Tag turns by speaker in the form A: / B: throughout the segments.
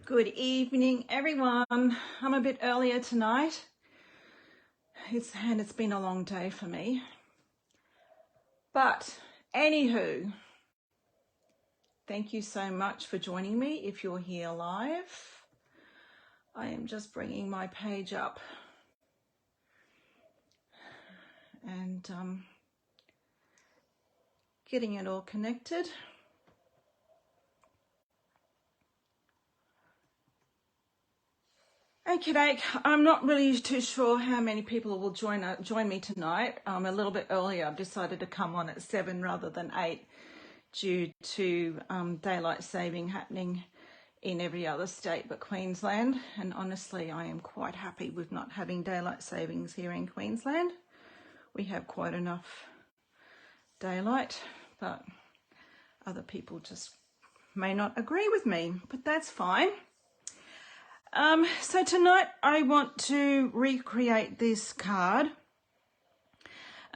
A: Good evening, everyone. I'm a bit earlier tonight. It's been a long day for me. But anywho, thank you so much for joining me if you're here live. I am just bringing my page up and getting it all connected. Okay, I'm not really too sure how many people will join me tonight. A little bit earlier, I've decided to come on at 7 rather than 8 due to daylight saving happening in every other state but Queensland. And honestly, I am quite happy with not having daylight savings here in Queensland. We have quite enough daylight, but other people just may not agree with me, but that's fine. So tonight I want to recreate this card.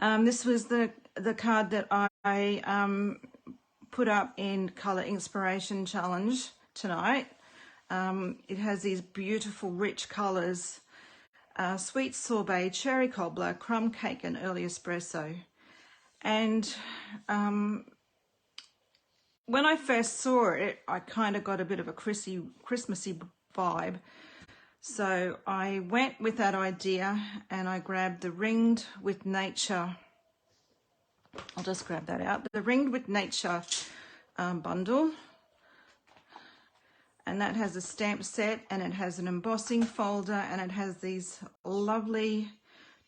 A: This was the card that I put up in Colour Inspiration Challenge tonight. It has these beautiful rich colours, sweet sorbet, cherry cobbler, crumb cake and early espresso. And when I first saw it, I kind of got a bit of a Christmassy vibe. So I went with that idea and I grabbed the Ringed with Nature. I'll just grab that out. The Ringed with Nature bundle. And that has a stamp set and it has an embossing folder and it has these lovely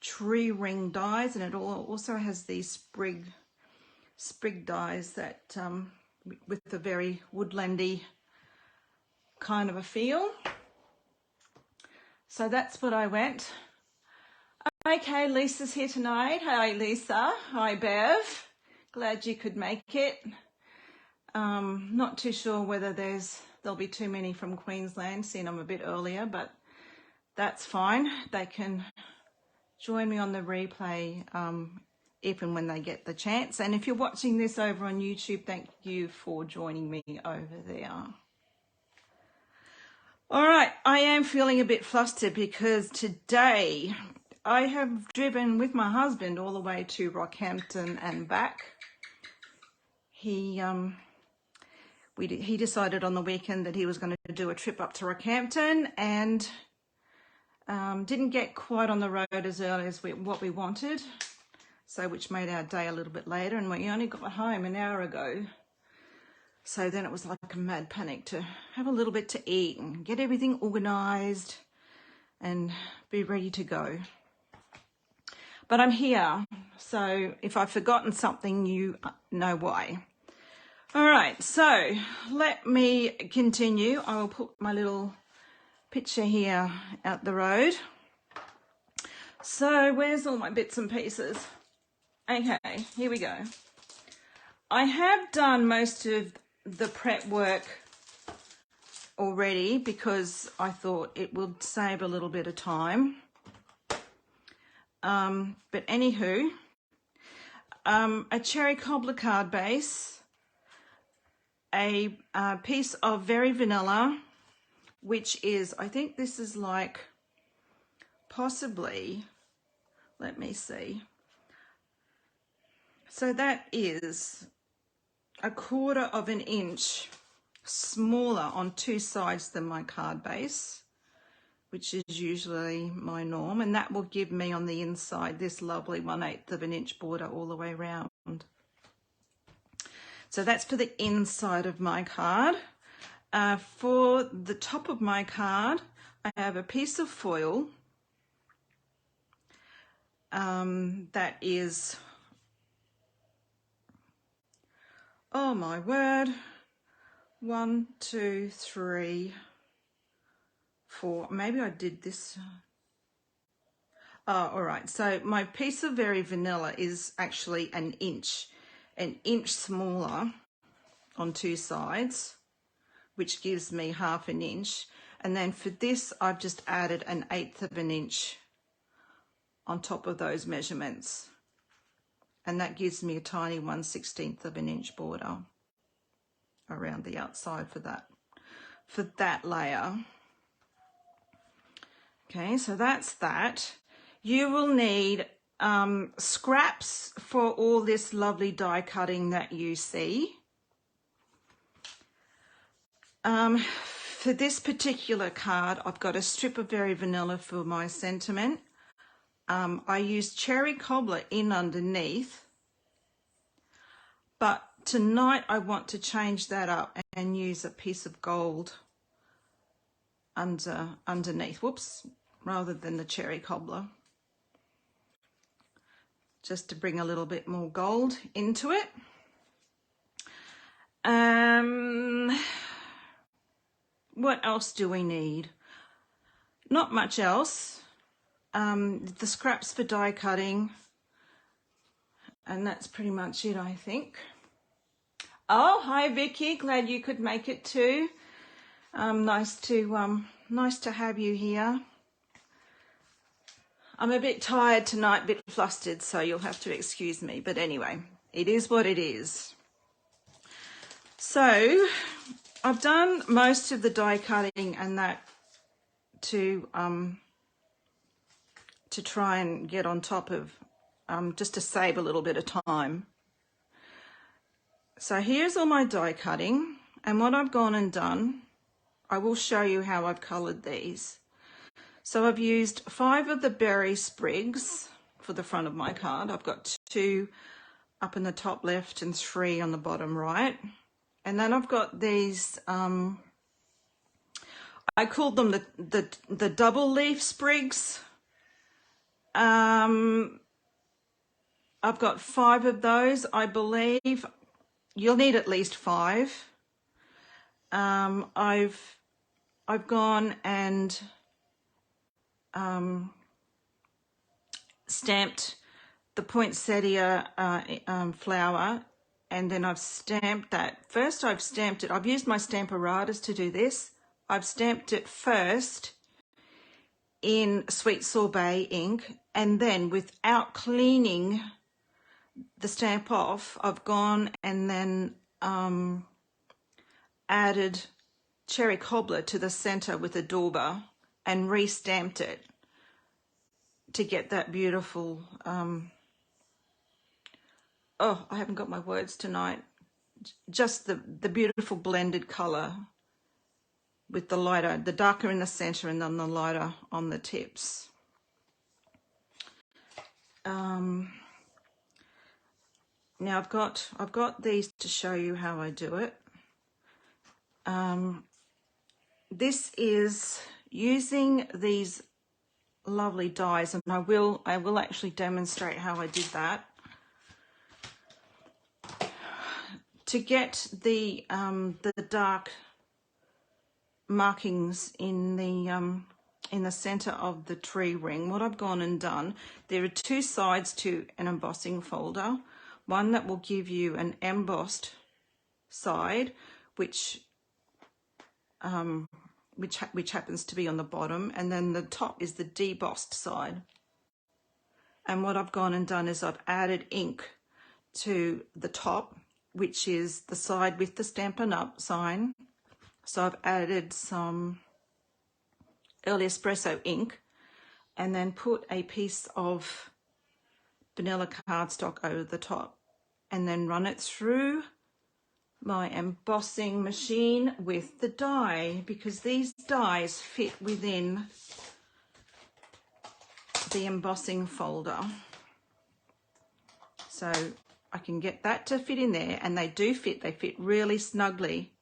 A: tree ring dies, and it also has these sprig dies that with a very woodlandy kind of a feel. So that's what I went. Okay, Lisa's here tonight. Hi Lisa. Hi Bev. Glad you could make it. Not too sure whether there'll be too many from Queensland, seeing I'm a bit earlier, but that's fine. They can join me on the replay if and when they get the chance. And if you're watching this over on YouTube, thank you for joining me over there. All right, I am feeling a bit flustered because today I have driven with my husband all the way to Rockhampton and back. He decided on the weekend that he was going to do a trip up to Rockhampton and didn't get quite on the road as early as what we wanted, so which made our day a little bit later, and we only got home an hour ago. So then it was like a mad panic to have a little bit to eat and get everything organised and be ready to go. But I'm here, so if I've forgotten something, you know why. All right, so let me continue. I will put my little picture here out the road. So where's all my bits and pieces? Okay, here we go. I have done most of the prep work already because I thought it would save a little bit of time. But anywho, a cherry cobbler card base, a piece of very vanilla, which is, I think this is like possibly, let me see. So that is 1/4 of an inch smaller on two sides than my card base, which is usually my norm. And that will give me on the inside this lovely 1/8 of an inch border all the way around. So that's for the inside of my card. For the top of my card, I have a piece of foil that is, oh my word, 1, 2, 3, 4. Maybe I did this. Oh, all right. So my piece of very vanilla is actually an inch smaller on two sides, which gives me 1/2 inch. And then for this, I've just added 1/8 of an inch on top of those measurements. And that gives me a tiny 1/16 of an inch border around the outside for for that layer. Okay, so that's that. You will need scraps for all this lovely die cutting that you see. For this particular card, I've got a strip of Very Vanilla for my sentiment. I used cherry cobbler in underneath, but tonight I want to change that up and use a piece of gold underneath, whoops, rather than the cherry cobbler, just to bring a little bit more gold into it. What else do we need? Not much else. The scraps for die cutting, and that's pretty much it, I think. Oh, hi Vicky, glad you could make it too. Nice to have you here. I'm a bit tired tonight, a bit flustered, so you'll have to excuse me, but anyway, it is what it is. So I've done most of the die cutting and that to try and get on top of, just to save a little bit of time. So here's all my die cutting, and what I've gone and done, I will show you how I've coloured these. So I've used 5 of the berry sprigs for the front of my card. I've got 2 up in the top left and 3 on the bottom right. And then I've got these, I called them the double leaf sprigs. I've got 5 of those, I believe. You'll need at least 5. I've gone and stamped the Poinsettia flower, and then I've stamped that. First I've stamped it, I've used my Stamparatus to do this. I've stamped it first in Sweet Sorbet ink, and then without cleaning the stamp off, I've gone and then added cherry cobbler to the center with a Dauber and re-stamped it to get that beautiful, oh, I haven't got my words tonight, just the beautiful blended color with the lighter, the darker in the center and then the lighter on the tips. Now I've got these to show you how I do it. This is using these lovely dies, and I will actually demonstrate how I did that. To get the dark markings in the center of the tree ring, what I've gone and done, there are 2 sides to an embossing folder. One that will give you an embossed side, which happens to be on the bottom, and then the top is the debossed side. And what I've gone and done is I've added ink to the top, which is the side with the Stampin' Up sign. So I've added some early espresso ink and then put a piece of vanilla cardstock over the top, and then run it through my embossing machine with the die, because these dies fit within the embossing folder. So I can get that to fit in there, and they do fit, they fit really snugly.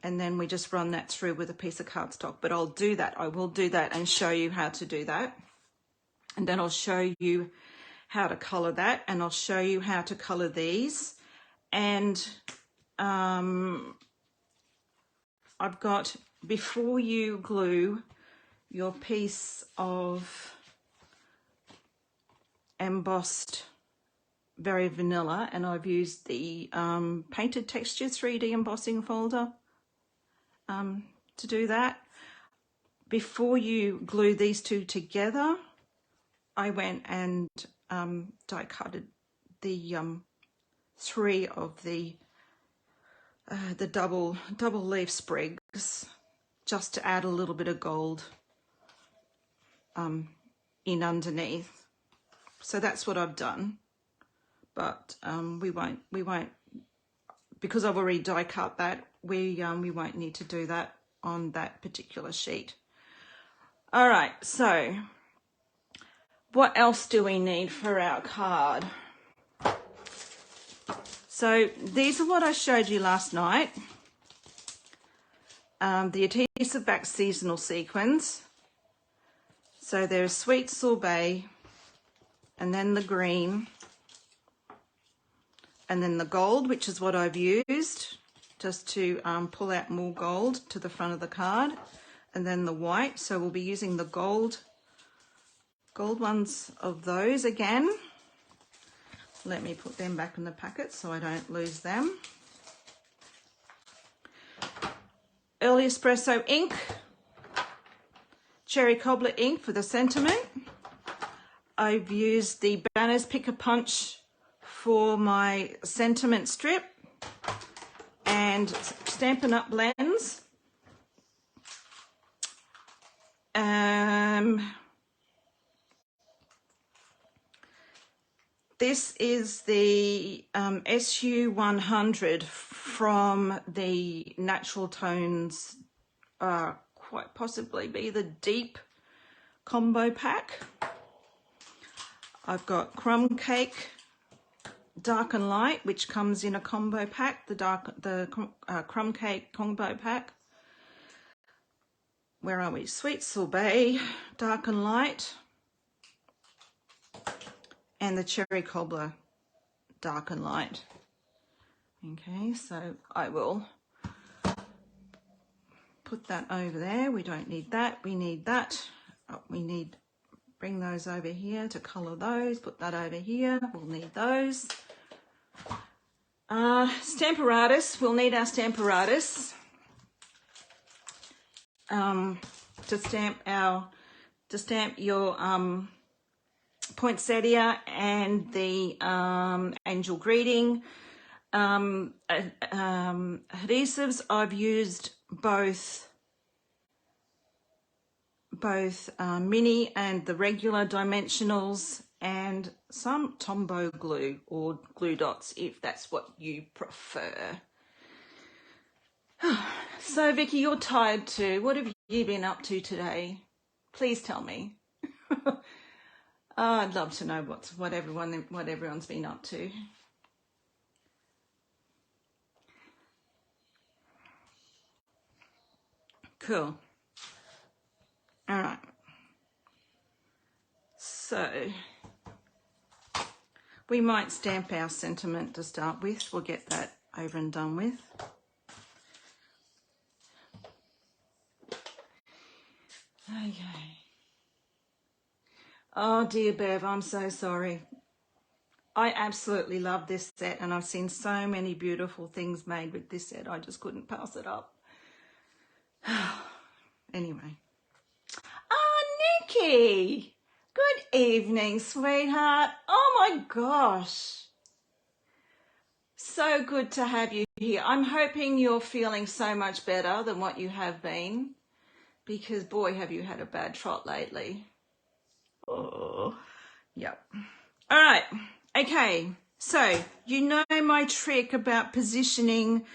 A: And then we just run that through with a piece of cardstock, but I'll do that, I will do that and show you how to do that. And then I'll show you how to color that, and I'll show you how to color these. And I've got, before you glue your piece of embossed Very Vanilla, and I've used the Painted Texture 3D embossing folder to do that. Before you glue these 2 together, I went and die cutted the 3 of the the double leaf sprigs, just to add a little bit of gold in underneath. So that's what I've done, but we won't, because I've already die cut that, we won't need to do that on that particular sheet. All right, so what else do we need for our card? So these are what I showed you last night. The adhesive back seasonal sequins. So there's sweet sorbet, and then the green, and then the gold, which is what I've used just to pull out more gold to the front of the card, and then the white. So we'll be using the gold ones of those again. Let me put them back in the packet so I don't lose them. Early Espresso ink, cherry cobbler ink for the sentiment. I've used the Banners Pick a Punch for my sentiment strip, and Stampin' Up blends. This is the SU100 from the Natural Tones, quite possibly be the Deep combo pack. I've got Crumb Cake, Dark and Light, which comes in a combo pack, the Crumb Cake combo pack. Where are we? Sweet Sorbet, Dark and Light, and the Cherry Cobbler, Dark and Light. Okay, so I will put that over there. We don't need that. We need that. Oh, bring those over here to colour those. Put that over here. We'll need those. Stamparatus. We'll need our Stamparatus to stamp your poinsettia and the angel greeting. Adhesives, I've used both mini and the regular dimensionals, and some Tombo glue or glue dots if that's what you prefer. So Vicky, you're tired too. What have you been up to today? Please tell me. I'd love to know what everyone's been up to. Cool. All right. So we might stamp our sentiment to start with. We'll get that over and done with. Okay. Oh dear Bev, I'm so sorry. I absolutely love this set, and I've seen so many beautiful things made with this set. I just couldn't pass it up. Anyway. Oh, Nikki! Good evening, sweetheart. Oh my gosh. So good to have you here. I'm hoping you're feeling so much better than what you have been, because boy, have you had a bad trot lately. Oh, yep. All right. Okay. So you know my trick about positioning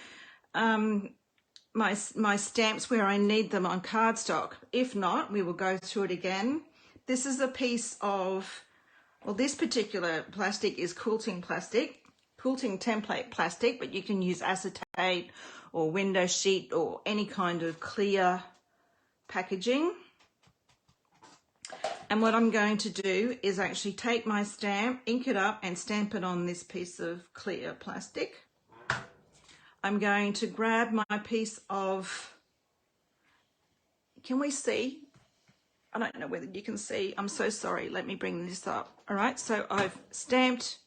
A: my stamps where I need them on cardstock. If not, we will go through it again. This is a piece of, well, this particular plastic is quilting template plastic, but you can use acetate or window sheet or any kind of clear packaging. And what I'm going to do is actually take my stamp, ink it up, and stamp it on this piece of clear plastic. I'm going to grab my piece of, can we see? I don't know whether you can see. I'm so sorry. Let me bring this up. All right, so I've stamped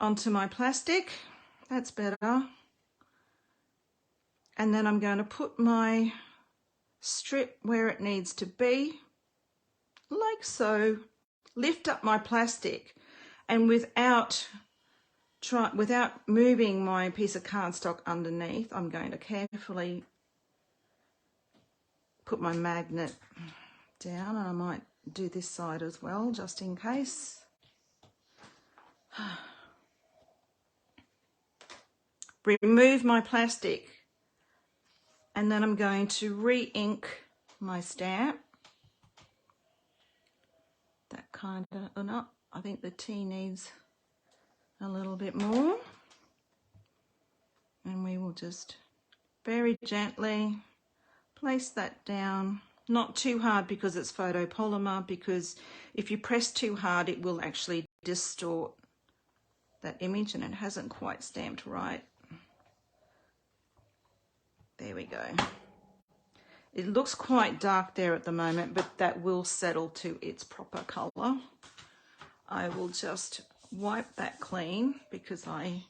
A: onto my plastic. That's better. And then I'm going to put my strip where it needs to be, like so. Lift up my plastic, and without without moving my piece of cardstock underneath, I'm going to carefully put my magnet down, and I might do this side as well, just in case. Remove my plastic, and then I'm going to re-ink my stamp. That kind of, oh no, I think the T needs a little bit more. And we will just very gently place that down. Not too hard because it's photopolymer, because if you press too hard it will actually distort that image, and it hasn't quite stamped right. There we go. It looks quite dark there at the moment, but that will settle to its proper colour. I will just wipe that clean because I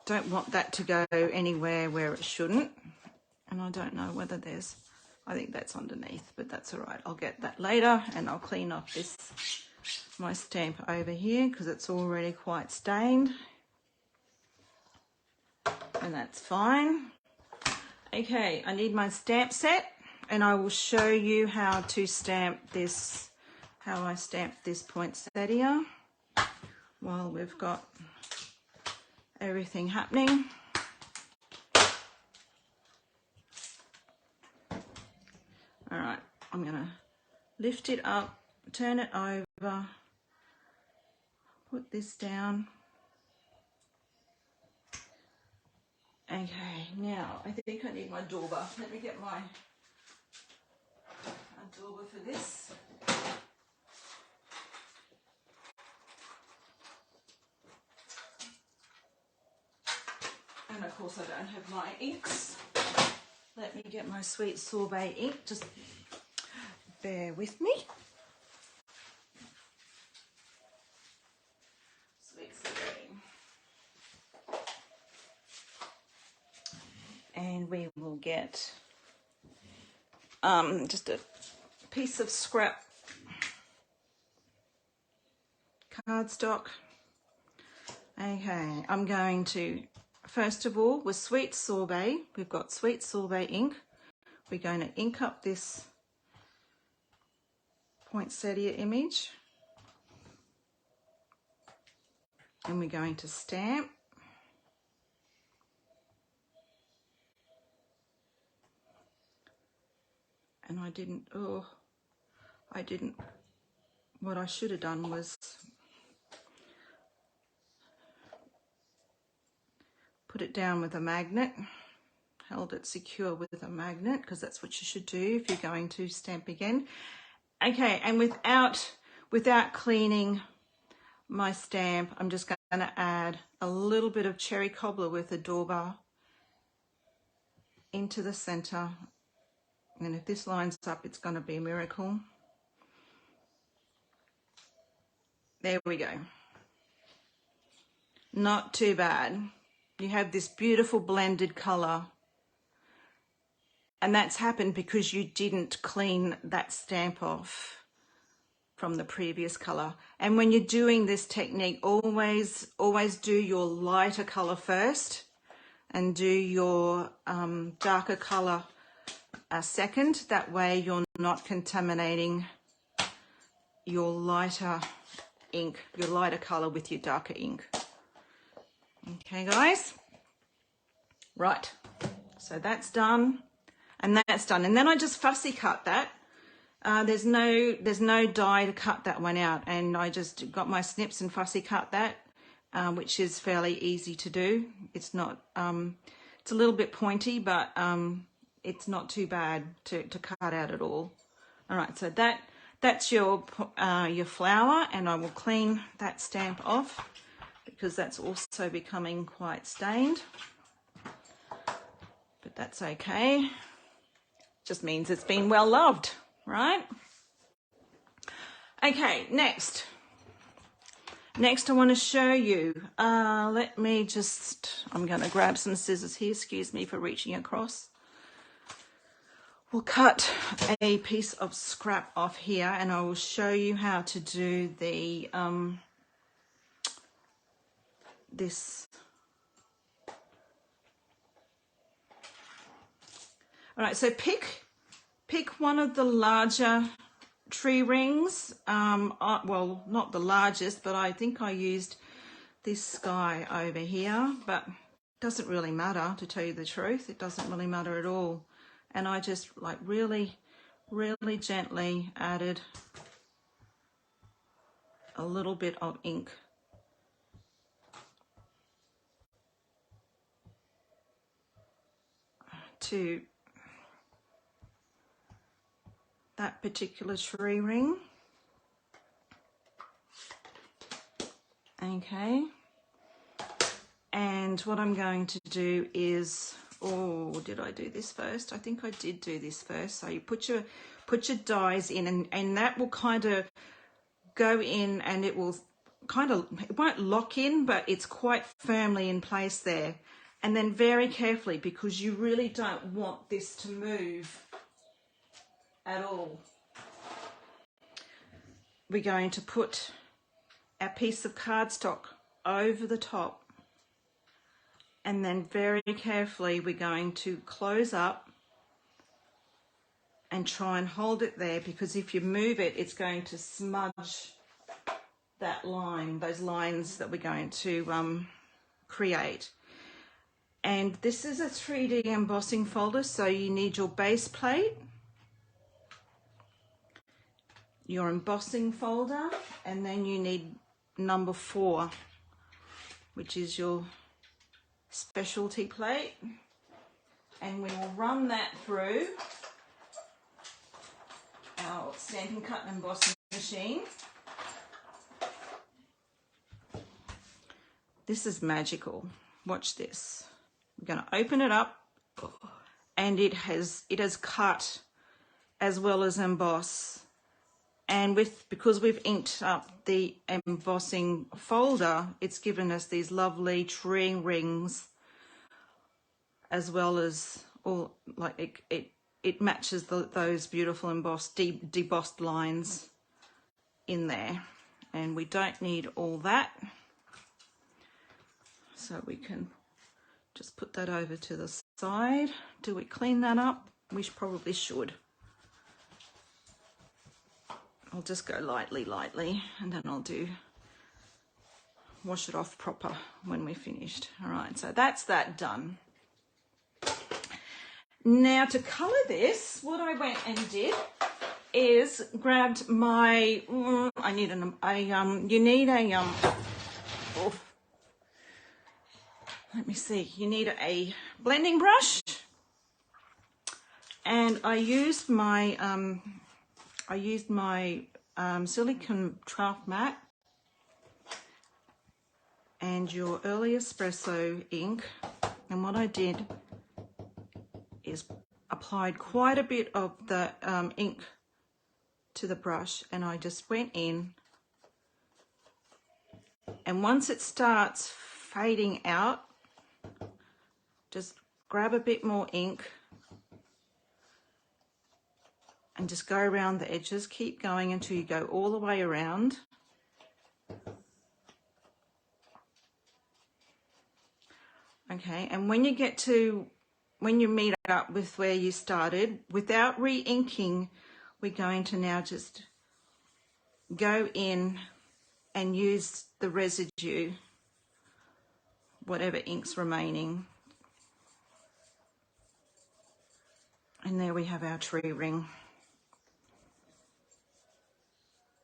A: don't want that to go anywhere where it shouldn't. And I don't know whether there's, I think that's underneath, but that's all right. I'll get that later, and I'll clean up this, my stamp over here, because it's already quite stained. And that's fine. Okay, I need my stamp set, and I will show you how to stamp this, how I stamp this poinsettia while we've got everything happening. All right, I'm gonna lift it up, turn it over, put this down. Okay, now I think I need my Dauber. Let me get my Dauber for this. And of course I don't have my inks. Let me get my sweet Sorbet ink, just bear with me. Sweet Sorbet. And we will get just a piece of scrap cardstock. Okay, I'm going to, first of all, with sweet Sorbet, we've got sweet Sorbet ink. We're going to ink up this poinsettia image, and we're going to stamp. And what I should have done was put it down with a magnet, held it secure with a magnet, because that's what you should do if you're going to stamp again. Okay, and without cleaning my stamp, I'm just going to add a little bit of cherry cobbler with a Dauber into the center. And if this lines up, it's going to be a miracle. There we go. Not too bad. You have this beautiful blended colour. And that's happened because you didn't clean that stamp off from the previous colour. And when you're doing this technique, always do your lighter colour first and do your darker colour second. That way you're not contaminating your lighter ink, your lighter colour with your darker ink. Okay guys, right, so that's done, and that's done. And then I just fussy cut that. There's no die to cut that one out, and I just got my snips and fussy cut that, which is fairly easy to do. It's not, it's a little bit pointy, but it's not too bad to cut out at all. All right, so that's your flower, and I will clean that stamp off because that's also becoming quite stained. But that's okay. Just means it's been well loved, right? Okay, next I want to show you, let me just, I'm going to grab some scissors here, excuse me for reaching across. We'll cut a piece of scrap off here, and I will show you how to do the this. All right, so pick one of the larger tree rings. Well, not the largest, but I think I used this guy over here, but it doesn't really matter, to tell you the truth. It doesn't really matter at all. And I just like really gently added a little bit of ink to that particular tree ring. Okay, and what I'm going to do is, oh, did I do this first? I think I did do this first. So you put your dies in, and that will kind of go in, and it will kind of, it won't lock in, but it's quite firmly in place there. And then very carefully, because you really don't want this to move at all, we're going to put our piece of cardstock over the top, and then very carefully we're going to close up and try and hold it there, because if you move it, it's going to smudge that line, those lines that we're going to create. And this is a 3D embossing folder, so you need your base plate, your embossing folder, and then you need number 4, which is your specialty plate, and we will run that through our Stampin' Cut and Embossing machine. This is magical. Watch this. We're going to open it up, and it has cut as well as emboss. And because we've inked up the embossing folder, it's given us these lovely tree rings, as well as all, like it matches those beautiful embossed, debossed lines in there. And we don't need all that, so we can just put that over to the side. Do we clean that up? We probably should. I'll just go lightly, and then I'll wash it off proper when we're finished. All right, so that's that done. Now to colour this, what I went and did is grabbed my, you need a blending brush, and I used my silicone craft mat and your early espresso ink, and what I did is applied quite a bit of the ink to the brush, and I just went in, and once it starts fading out, just grab a bit more ink and just go around the edges. Keep going until you go all the way around. Okay, and when you meet up with where you started, without re-inking, we're going to now just go in and use the residue, whatever ink's remaining. And there we have our tree ring.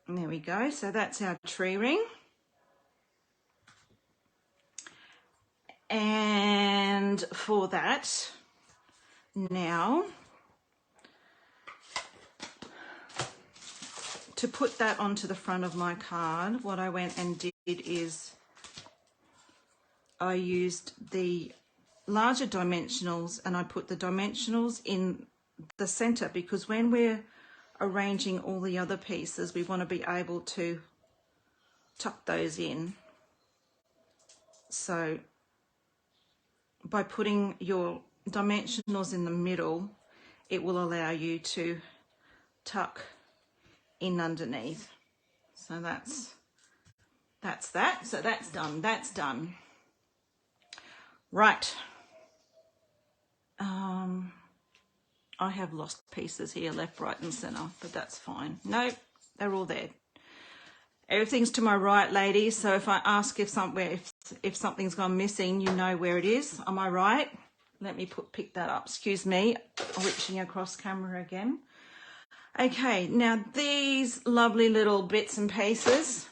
A: And there we go, so that's our tree ring. And for that, now, to put that onto the front of my card, what I went and did is I used the larger dimensionals, and I put the dimensionals in the center, because when we're arranging all the other pieces, we want to be able to tuck those in. So by putting your dimensionals in the middle, it will allow you to tuck in underneath. So that's that. So that's done. Right. I have lost pieces here, left, right and centre, but that's fine. Nope, they're all there. Everything's to my right, ladies, so if I ask if something's gone missing, you know where it is. Am I right? Let me pick that up. Excuse me, reaching across camera again. Okay, now these lovely little bits and pieces.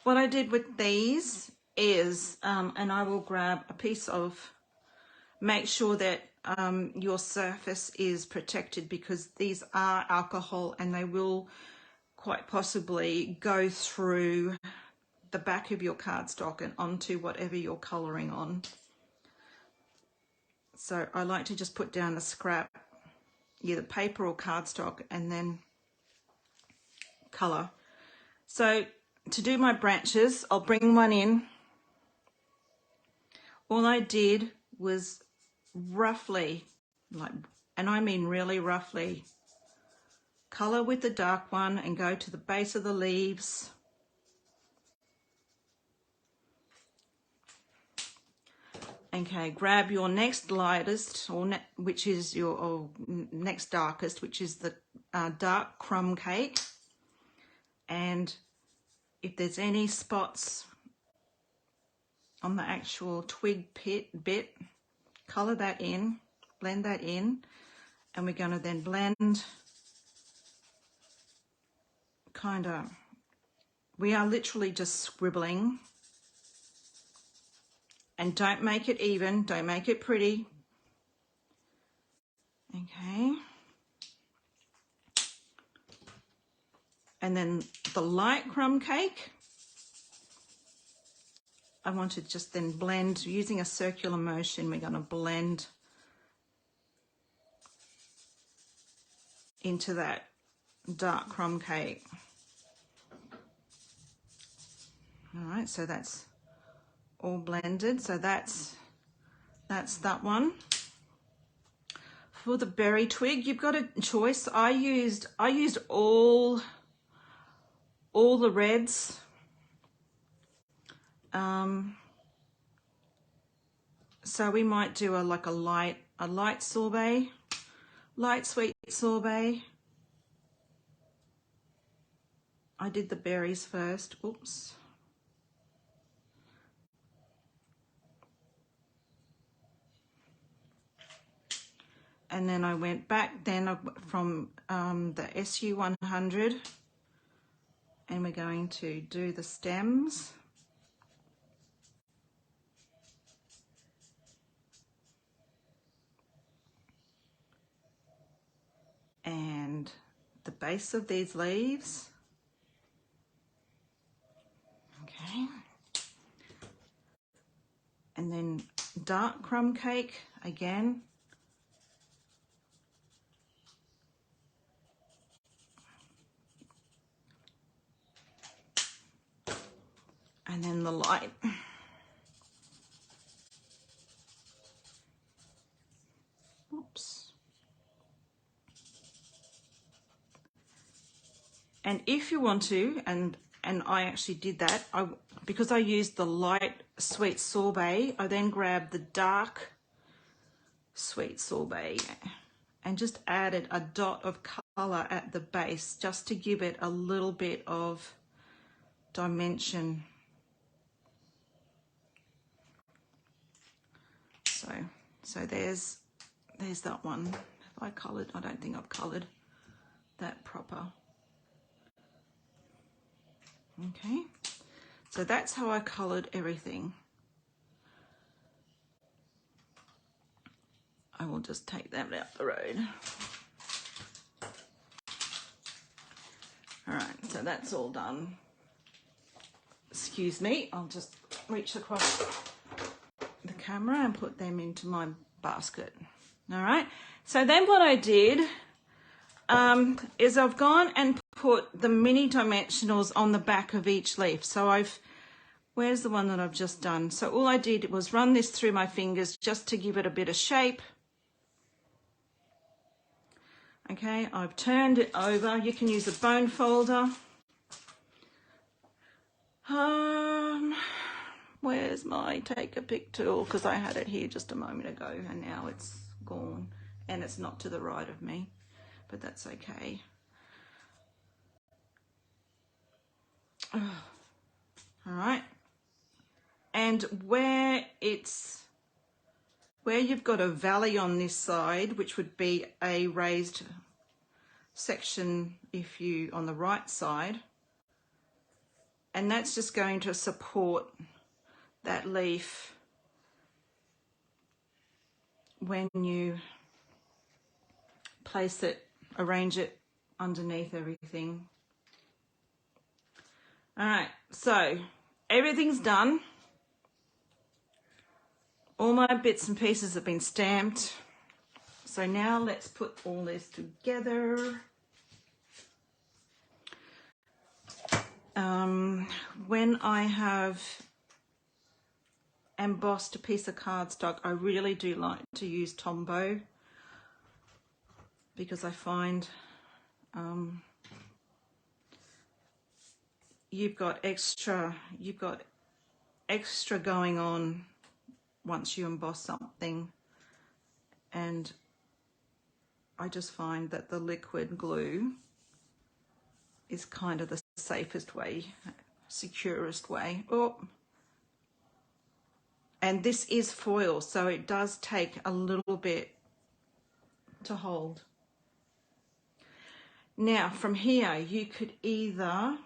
A: What I did with these is, and I will grab a piece of, make sure that your surface is protected, because these are alcohol and they will quite possibly go through the back of your cardstock and onto whatever you're colouring on. So I like to just put down a scrap, either paper or cardstock, and then colour. So to do my branches, I'll bring one in. All I did was roughly, and I mean really roughly, colour with the dark one and go to the base of the leaves. Okay, grab your next lightest, which is your next darkest, which is the dark crumb cake. And if there's any spots on the actual twig bit, colour that in, blend that in, and we're going to then blend we are literally just scribbling, and don't make it even, don't make it pretty. Okay. And then the light crumb cake, I want to just then blend using a circular motion. We're going to blend into that dark crumb cake. All right, so that's all blended. So that's that one. For the berry twig, you've got a choice. I used all the reds. So we might do a light sorbet, light sweet sorbet. I did the berries first. Oops. And then I went back then from the SU 100, and we're going to do the stems. And the base of these leaves. Okay. And then dark crumb cake again. And then the light. Oops. And if you want to, and I actually did that, because I used the light sweet sorbet, I then grabbed the dark sweet sorbet and just added a dot of colour at the base, just to give it a little bit of dimension. So there's that one. Have I coloured? I don't think I've coloured that proper. Okay, so that's how I coloured everything. I will just take that out the road. All right, so that's all done. Excuse me, I'll just reach across the camera and put them into my basket. All right, so then what I did is I've gone and put the mini dimensionals on the back of each leaf. So where's the one that I've just done? So all I did was run this through my fingers just to give it a bit of shape. Okay, I've turned it over. You can use a bone folder. Where's my take a pic tool? Because I had it here just a moment ago and now it's gone and it's not to the right of me, but that's okay. All right. And where you've got a valley on this side, which would be a raised section if you on the right side, and that's just going to support that leaf when you place it, arrange it underneath everything. All right, so everything's done. All my bits and pieces have been stamped. So now let's put all this together. When I have embossed a piece of cardstock, I really do like to use Tombo because I find you've got extra going on once you emboss something, and I just find that the liquid glue is kind of the safest way, securest way. Oh, and this is foil, so it does take a little bit to hold. Now from here you could either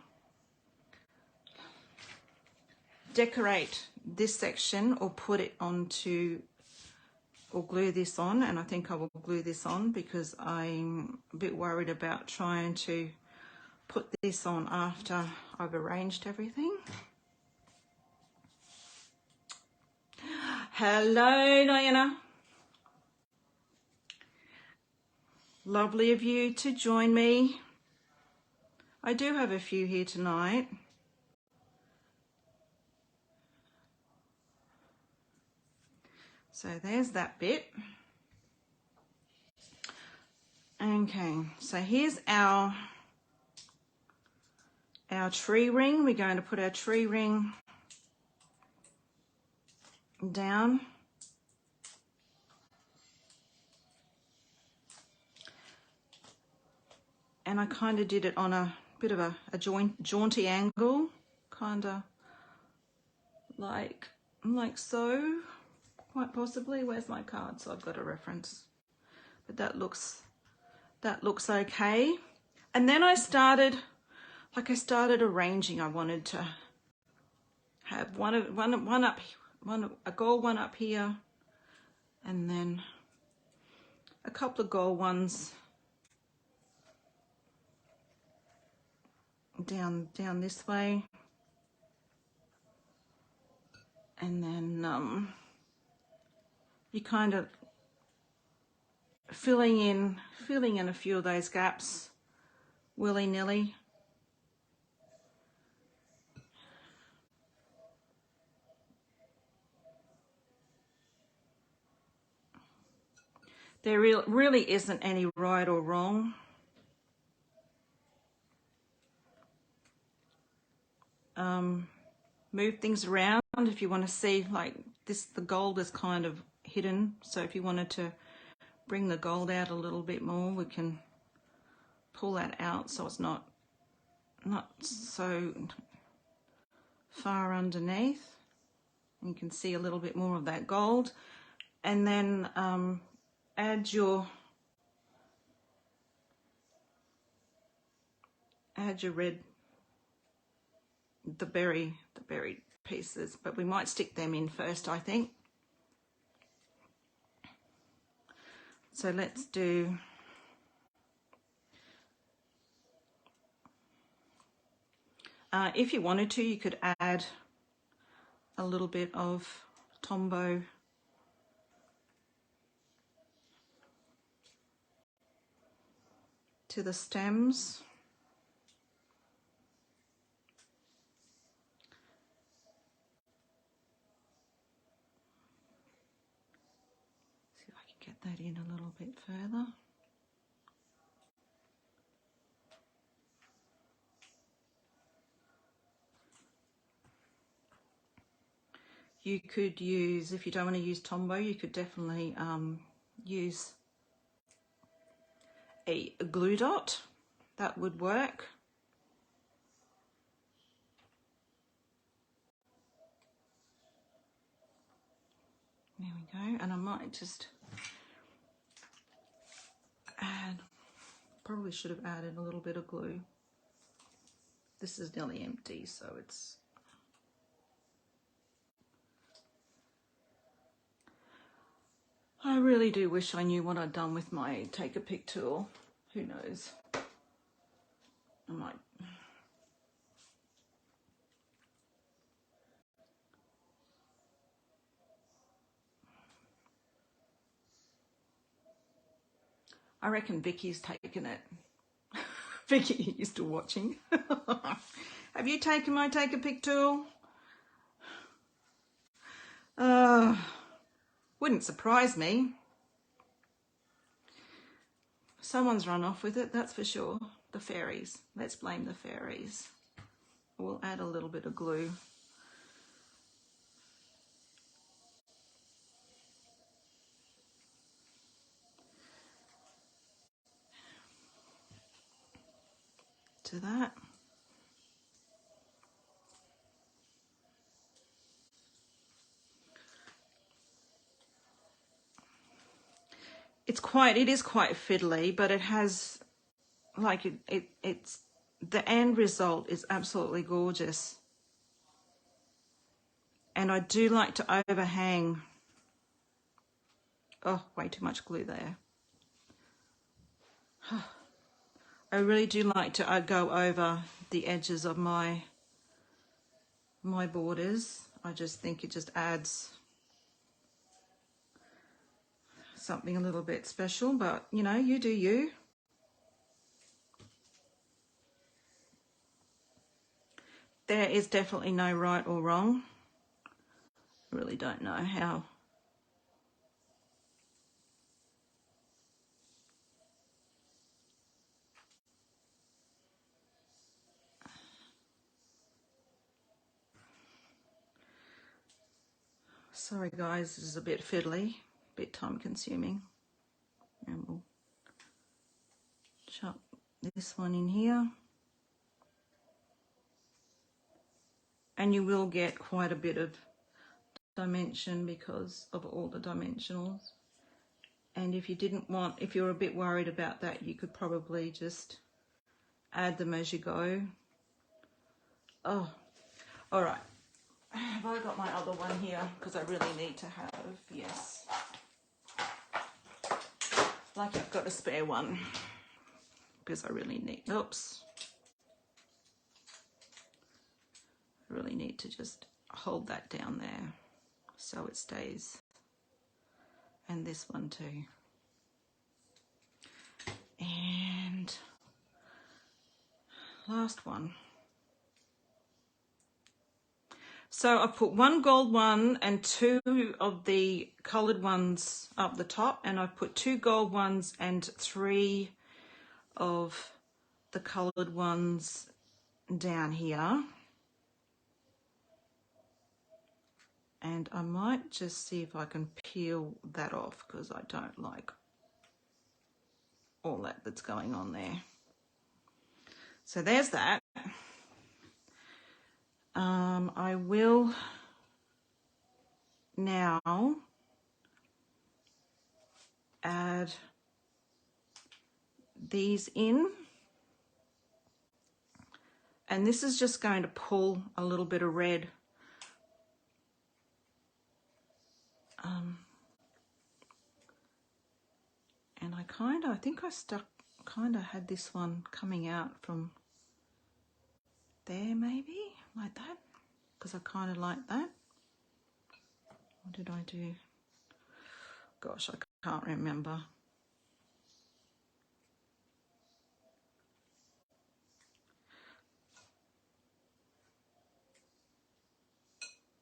A: decorate this section or put it onto, or glue this on, and I think I will glue this on because I'm a bit worried about trying to put this on after I've arranged everything. Hello Diana, lovely of you to join me. I do have a few here tonight. So there's that bit. Okay, so here's our tree ring. We're going to put our tree ring down. And I kind of did it on a bit of a jaunty angle, kind of like so, quite possibly. Where's my card? So I've got a reference, but that looks okay. And then I started arranging. I wanted to have a gold one up here, and then a couple of gold ones down this way, and then you kind of filling in a few of those gaps willy-nilly. There really isn't any right or wrong. Move things around if you want to see, like this, the gold is kind of hidden, so if you wanted to bring the gold out a little bit more, we can pull that out so it's not so far underneath. You can see a little bit more of that gold, and then add your red, the berry pieces, but we might stick them in first, I think. So let's do if you wanted to, you could add a little bit of Tombo to the stems. See if I can get that in a little bit further. You could use, if you don't want to use Tombo, you could definitely use a glue dot. That would work. There we go. And I might just add, probably should have added a little bit of glue. This is nearly empty, so it's... I really do wish I knew what I'd done with my Take a Pick tool. Who knows? I might... I reckon Vicky's taken it. Vicky, you still watching? Have you taken my Take a Pick tool? Wouldn't surprise me. Someone's run off with it, that's for sure. The fairies. Let's blame the fairies. We'll add a little bit of glue. To that. It is quite fiddly, but it has, like, it's, the end result is absolutely gorgeous. And I do like to overhang. Oh, way too much glue there. I really do like to go over the edges of my borders. I just think it just adds something a little bit special, but you know, you do you. There is definitely no right or wrong. I really don't know how. Sorry guys, this is a bit fiddly, a bit time consuming. And we'll chuck this one in here. And you will get quite a bit of dimension because of all the dimensionals. And if you didn't want, if you're a bit worried about that, you could probably just add them as you go. Oh, all right. Have I got my other one here? Because I really need to have, yes. Like I've got a spare one. Because I really need, oops. I really need to just hold that down there so it stays. And this one too. And last one. So I've put one gold one and two of the coloured ones up the top, and I've put two gold ones and three of the coloured ones down here. And I might just see if I can peel that off because I don't like all that that's going on there. So there's that. I will now add these in, and this is just going to pull a little bit of red and I think I kind of had this one coming out from there, maybe like that, because I kind of like that. What did I do? Gosh, I can't remember.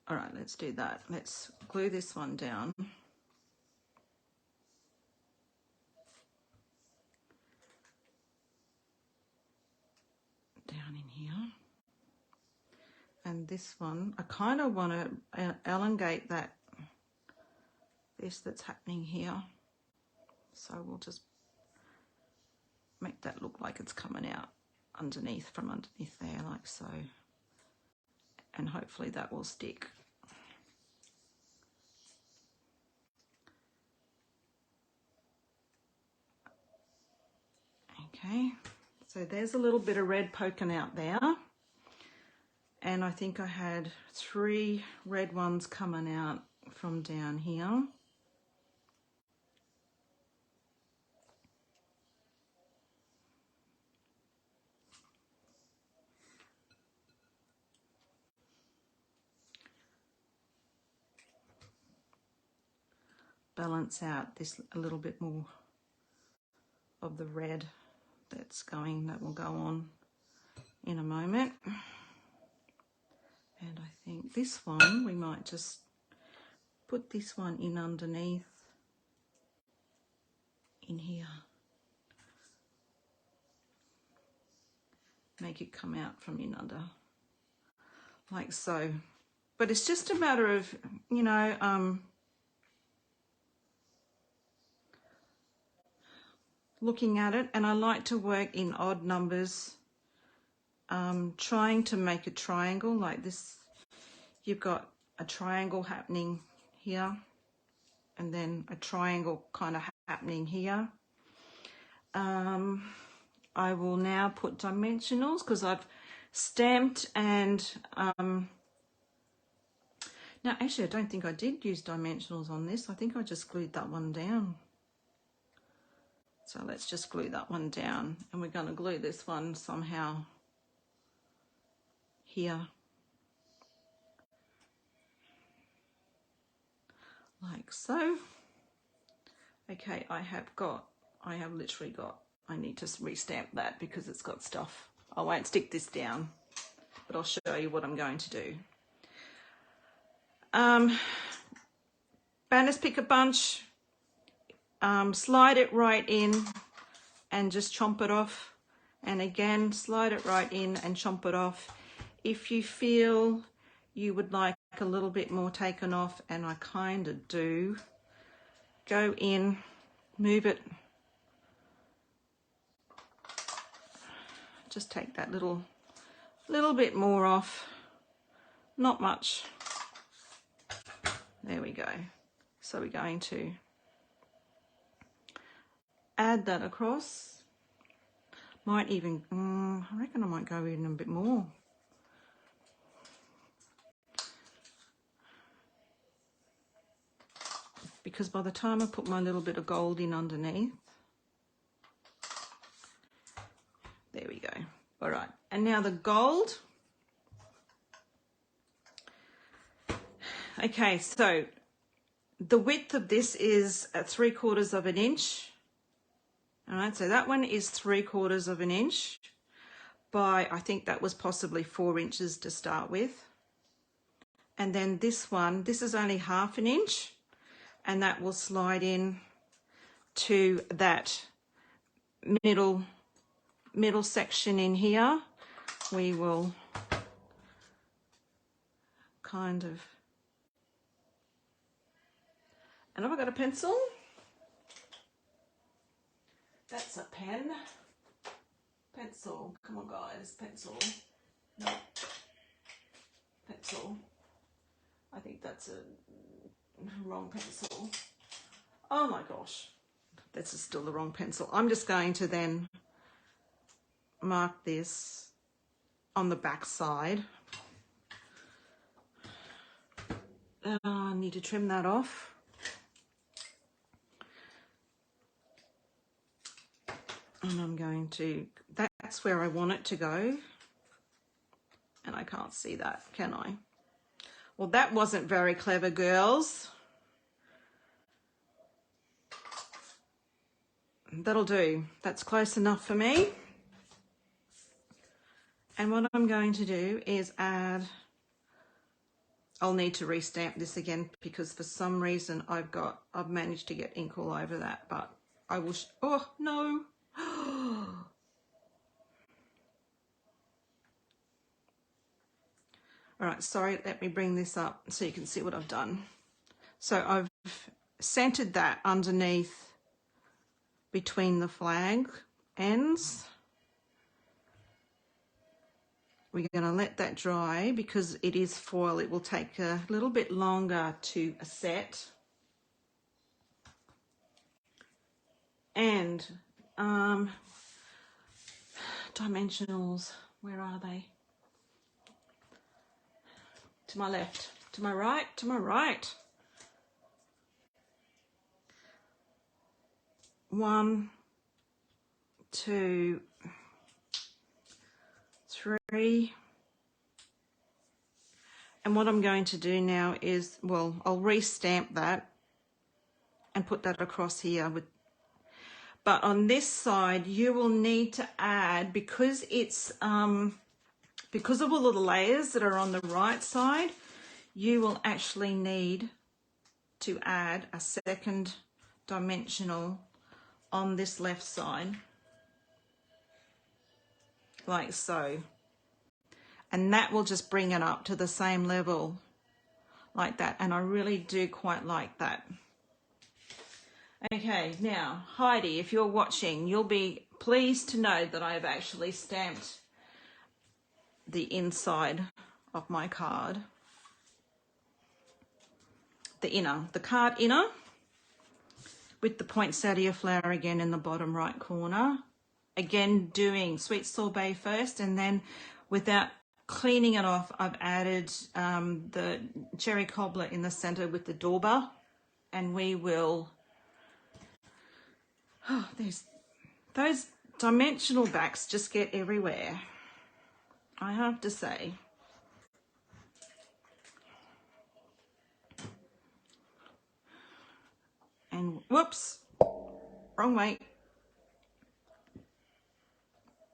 A: All right, let's do that. Let's glue this one down. Down in here. And this one, I kind of want to elongate this that's happening here. So we'll just make that look like it's coming out underneath, from underneath there, like so. And hopefully that will stick. Okay, so there's a little bit of red poking out there. And I think I had 3 red ones coming out from down here. Balance out this a little bit more of the red that will go on in a moment. And I think this one, we might just put this one in underneath in here. Make it come out from in under, like so. But it's just a matter of, you know, looking at it. And I like to work in odd numbers, trying to make a triangle like this. You've got a triangle happening here, and then a triangle kind of happening here. I will now put dimensionals because I've stamped and now actually I don't think I did use dimensionals on this. I think I just glued that one down. So let's just glue that one down, and we're going to glue this one somehow here, like so. Okay, I need to restamp that because it's got stuff. I won't stick this down, but I'll show you what I'm going to do. Banners pick a bunch, slide it right in and just chomp it off, and again slide it right in and chomp it off. If you feel you would like a little bit more taken off, and I kind of do, go in, move it, just take that little bit more off, not much. There we go. So we're going to add that across. Might even, I reckon I might go in a bit more. Because by the time I put my little bit of gold in underneath, there we go. All right, and now the gold. Okay, so the width of this is 3/4 of an inch. All right, so that one is 3/4 of an inch by, I think that was possibly 4 inches to start with. And then this one, this is only 1/2 an inch, and that will slide in to that middle section in here. We will kind of, and have I got a pencil? That's a pen. Pencil, come on guys, pencil. No, pencil. I think that's a wrong pencil. Oh my gosh, this is still the wrong pencil. I'm just going to then mark this on the back side. I need to trim that off. And I'm going to, that's where I want it to go. And I can't see that, can I? Well, that wasn't very clever, girls. That'll do. That's close enough for me. And what I'm going to do is add, I'll need to restamp this again because for some reason I've managed to get ink all over that, but I will, oh no. All right, sorry, let me bring this up so you can see what I've done. So I've centered that underneath between the flag ends. We're going to let that dry because it is foil. It will take a little bit longer to set. And dimensionals, where are they? To my left, to my right, to my right. 1, 2, 3. And what I'm going to do now is, well, I'll re-stamp that and put that across here with. But on this side, you will need to add, because it's because of all of the layers that are on the right side, you will actually need to add a second dimensional on this left side, like so. And that will just bring it up to the same level like that. And I really do quite like that. Okay, now, Heidi, if you're watching, you'll be pleased to know that I have actually stamped the inside of my card. The inner, the card inner, with the Poinsettia Flower again in the bottom right corner. Again, doing Sweet Sorbet first, and then without cleaning it off, I've added the Cherry Cobbler in the center with the Dauber, and we will... Oh, those dimensional backs just get everywhere, I have to say. And whoops, wrong way.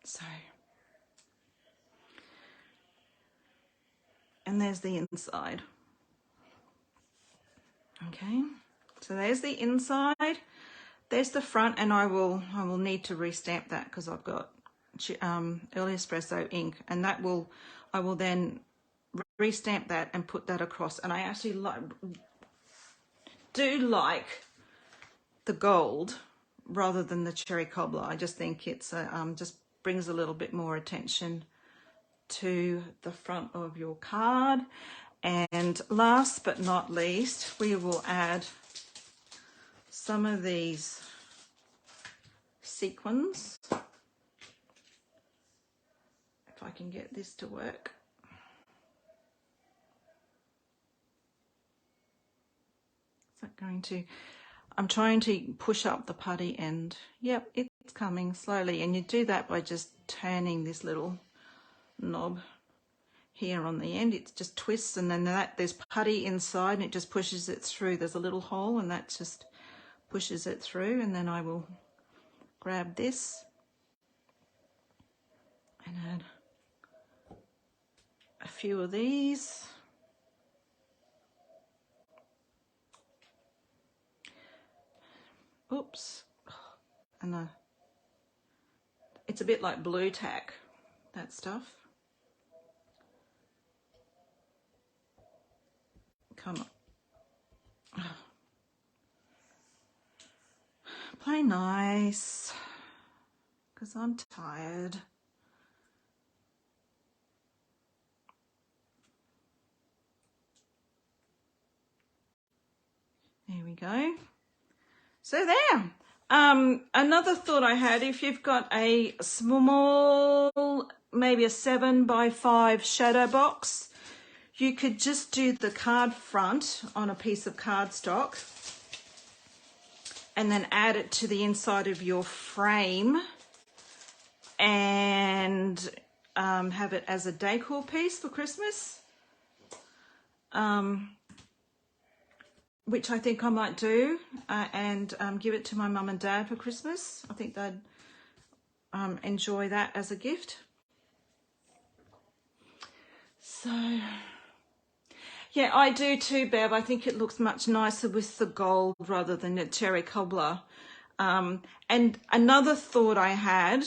A: So, and there's the inside. Okay, so there's the inside. There's the front, and I will need to restamp that because I've got early espresso ink, and that will, I will then restamp that and put that across. And I actually do like the gold rather than the Cherry Cobbler. I just think it's just brings a little bit more attention to the front of your card. And last but not least, we will add some of these sequins, if I can get this to work. Is that going to, I'm trying to push up the putty end. Yep, it's coming slowly, and you do that by just turning this little knob here on the end. It just twists, and then there's putty inside, and it just pushes it through. There's a little hole, and that just pushes it through. And then I will grab this and add a few of these. Oops. And it's a bit like blue tack, that stuff. Come on. Play nice, because I'm tired. There we go. So there. Another thought I had, if you've got a small, maybe a 7x5 shadow box, you could just do the card front on a piece of cardstock and then add it to the inside of your frame and have it as a decor piece for Christmas, which I think I might do, and give it to my mum and dad for Christmas. I think they'd enjoy that as a gift. So, yeah, I do too, Bev. I think it looks much nicer with the gold rather than the Cherry Cobbler. And another thought I had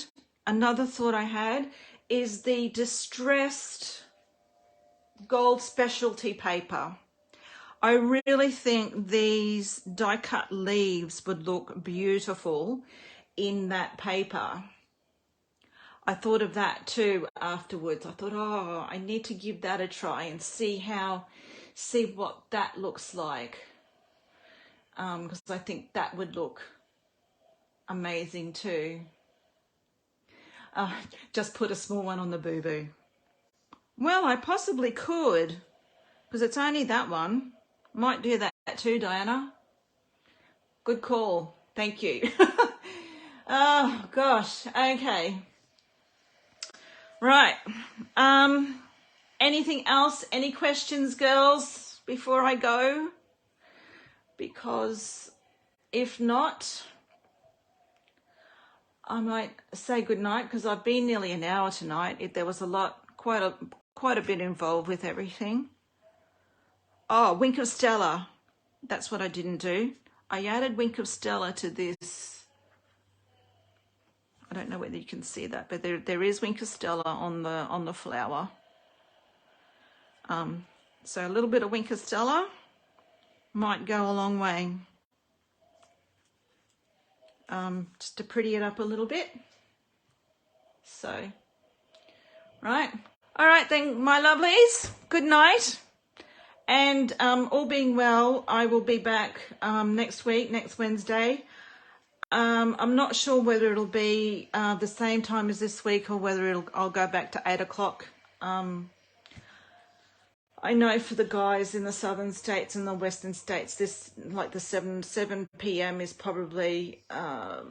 A: is the distressed gold specialty paper. I really think these die cut leaves would look beautiful in that paper. I thought of that too afterwards. I thought, oh, I need to give that a try and see what that looks like. Because I think that would look amazing too. Just put a small one on the boo-boo. Well, I possibly could, because it's only that one. Might do that too, Diana. Good call. Thank you. Oh, gosh. Okay. Right. Anything else? Any questions, girls, before I go? Because if not, I might say goodnight, because I've been nearly an hour tonight. There was quite a bit involved with everything. Oh, Wink of Stella. That's what I didn't do. I added Wink of Stella to this. I don't know whether you can see that, but there is Wink of Stella on the flower. So a little bit of Wink of Stella might go a long way. Just to pretty it up a little bit. So, right. All right then, my lovelies. Good night. And all being well, I will be back next week, next Wednesday. I'm not sure whether it'll be the same time as this week or whether I'll go back to 8 o'clock. I know for the guys in the southern states and the western states, this like the 7 p.m. is probably a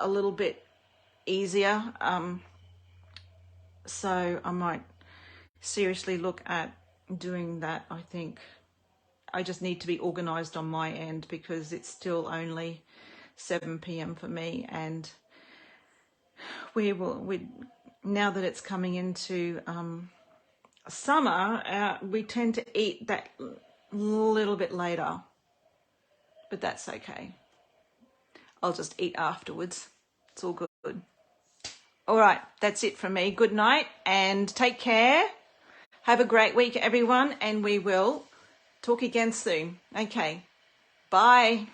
A: little bit easier. So I might seriously look at doing that. I think I just need to be organized on my end, because it's still only 7 p.m. for me, and we now that it's coming into summer, we tend to eat that little bit later, but that's okay. I'll just eat afterwards. It's all good. All right, that's it from me. Good night and take care. Have a great week, everyone, and we will talk again soon. Okay, bye.